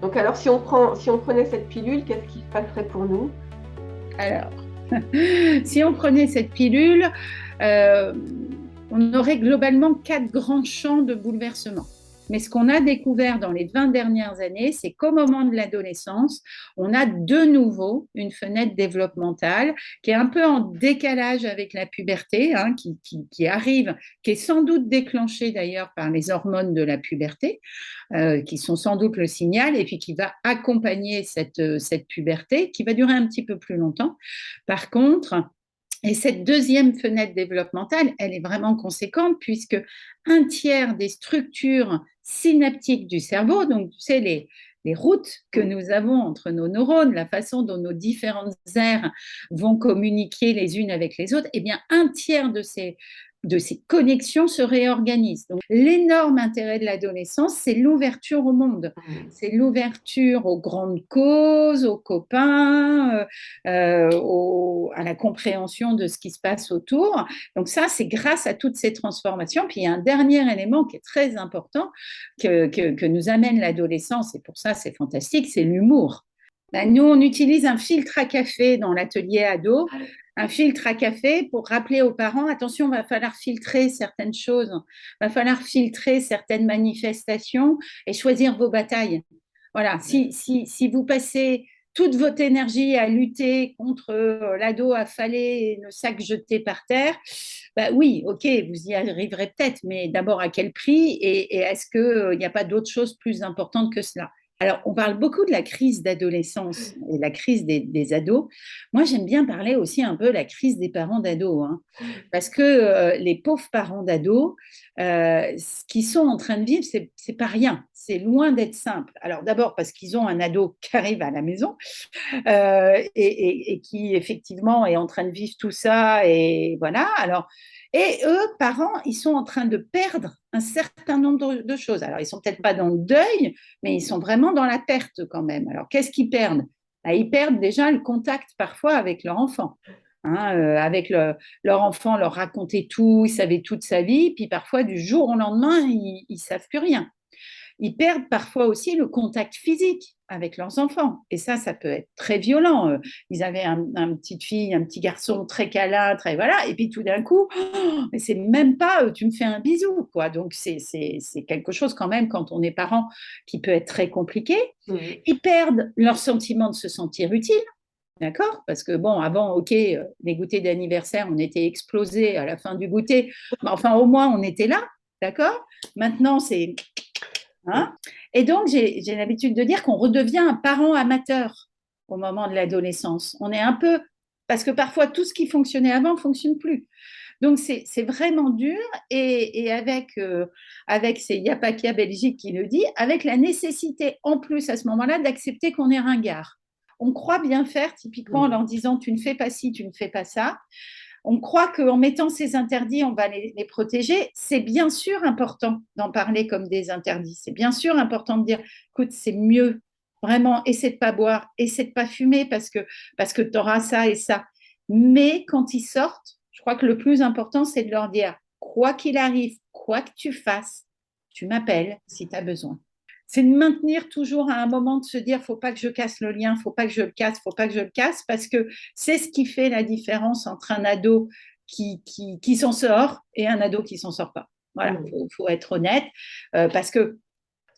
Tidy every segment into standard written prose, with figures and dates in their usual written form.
Donc alors, si on prenait cette pilule, qu'est-ce qui se passerait pour nous? Alors, si on prenait cette pilule, euh, on aurait globalement 4 grands champs de bouleversement. Mais ce qu'on a découvert dans les 20 dernières années, c'est qu'au moment de l'adolescence, on a de nouveau une fenêtre développementale qui est un peu en décalage avec la puberté, hein, qui arrive, qui est sans doute déclenchée d'ailleurs par les hormones de la puberté, qui sont sans doute le signal, et puis qui va accompagner cette puberté, qui va durer un petit peu plus longtemps. Par contre, et cette deuxième fenêtre développementale, elle est vraiment conséquente puisque un tiers des structures synaptiques du cerveau, donc tu sais, les routes que nous avons entre nos neurones, la façon dont nos différentes aires vont communiquer les unes avec les autres, eh bien, un tiers de ces connexions se réorganisent. Donc, l'énorme intérêt de l'adolescence, c'est l'ouverture au monde, c'est l'ouverture aux grandes causes, aux copains, à la compréhension de ce qui se passe autour. Donc ça, c'est grâce à toutes ces transformations. Puis il y a un dernier élément qui est très important que nous amène l'adolescence, et pour ça, c'est fantastique, c'est l'humour. Ben, nous, on utilise un filtre à café dans l'atelier ado, un filtre à café pour rappeler aux parents, attention, il va falloir filtrer certaines choses, il va falloir filtrer certaines manifestations et choisir vos batailles. Voilà, si vous passez toute votre énergie à lutter contre l'ado affalé et le sac jeté par terre, bah oui, ok, vous y arriverez peut-être, mais d'abord à quel prix et est-ce qu'il n'y a pas d'autres choses plus importantes que cela? Alors, on parle beaucoup de la crise d'adolescence et la crise des ados. Moi, j'aime bien parler aussi un peu de la crise des parents d'ados, hein, parce que les pauvres parents d'ados, ce qu'ils sont en train de vivre, c'est pas rien. C'est loin d'être simple. Alors, d'abord, parce qu'ils ont un ado qui arrive à la maison et qui, effectivement, est en train de vivre tout ça. Et voilà. Alors, et eux, parents, ils sont en train de perdre un certain nombre de choses. Alors, ils sont peut-être pas dans le deuil, mais ils sont vraiment dans la perte quand même. Alors, qu'est-ce qu'ils perdent? Bah, ils perdent déjà le contact parfois avec leur enfant. Hein, leur enfant leur racontait tout, ils savaient toute sa vie, puis parfois du jour au lendemain, ils ne savent plus rien. Ils perdent parfois aussi le contact physique avec leurs enfants. Et ça peut être très violent. Ils avaient un petite fille, un petit garçon très câlin, très voilà. Et puis tout d'un coup, oh, mais c'est même pas tu me fais un bisou, quoi. Donc c'est quelque chose quand même, quand on est parent, qui peut être très compliqué. Ils perdent leur sentiment de se sentir utile. D'accord? Parce que bon, avant, ok, les goûters d'anniversaire, on était explosés à la fin du goûter. Mais enfin, au moins, on était là. D'accord? Maintenant, c'est hein. Et donc, j'ai l'habitude de dire qu'on redevient un parent amateur au moment de l'adolescence. On est un peu, parce que parfois, tout ce qui fonctionnait avant ne fonctionne plus. Donc, c'est vraiment dur. Et avec c'est Yapakia Belgique qui le dit, avec la nécessité en plus à ce moment-là d'accepter qu'on est ringard. On croit bien faire, typiquement en leur disant tu ne fais pas ci, tu ne fais pas ça. On croit qu'en mettant ces interdits, on va les protéger. C'est bien sûr important d'en parler comme des interdits. C'est bien sûr important de dire, écoute, c'est mieux, vraiment, essaie de pas boire, essaie de pas fumer parce que tu auras ça et ça. Mais quand ils sortent, je crois que le plus important, c'est de leur dire, quoi qu'il arrive, quoi que tu fasses, tu m'appelles si tu as besoin. C'est de maintenir toujours à un moment de se dire faut pas que je casse le lien, faut pas que je le casse, faut pas que je le casse, parce que c'est ce qui fait la différence entre un ado qui s'en sort et un ado qui s'en sort pas. Voilà, faut être honnête, parce que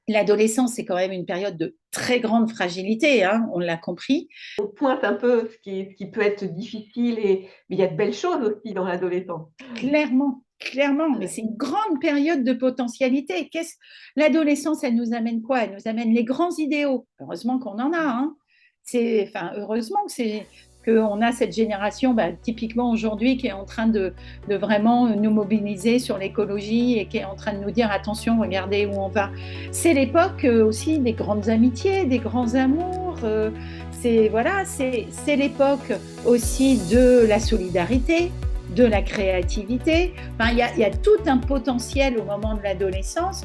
l'adolescence, c'est quand même une période de très grande fragilité, hein, on l'a compris. On pointe un peu ce qui peut être difficile, mais il y a de belles choses aussi dans l'adolescence. Clairement, clairement, mais c'est une grande période de potentialité. L'adolescence, elle nous amène quoi? Elle nous amène les grands idéaux. Heureusement qu'on en a, hein. Heureusement qu'on a cette génération, bah, typiquement aujourd'hui, qui est en train de vraiment nous mobiliser sur l'écologie et qui est en train de nous dire attention, regardez où on va. C'est l'époque aussi des grandes amitiés, des grands amours. C'est l'époque aussi de la solidarité, de la créativité. Enfin, il y a tout un potentiel au moment de l'adolescence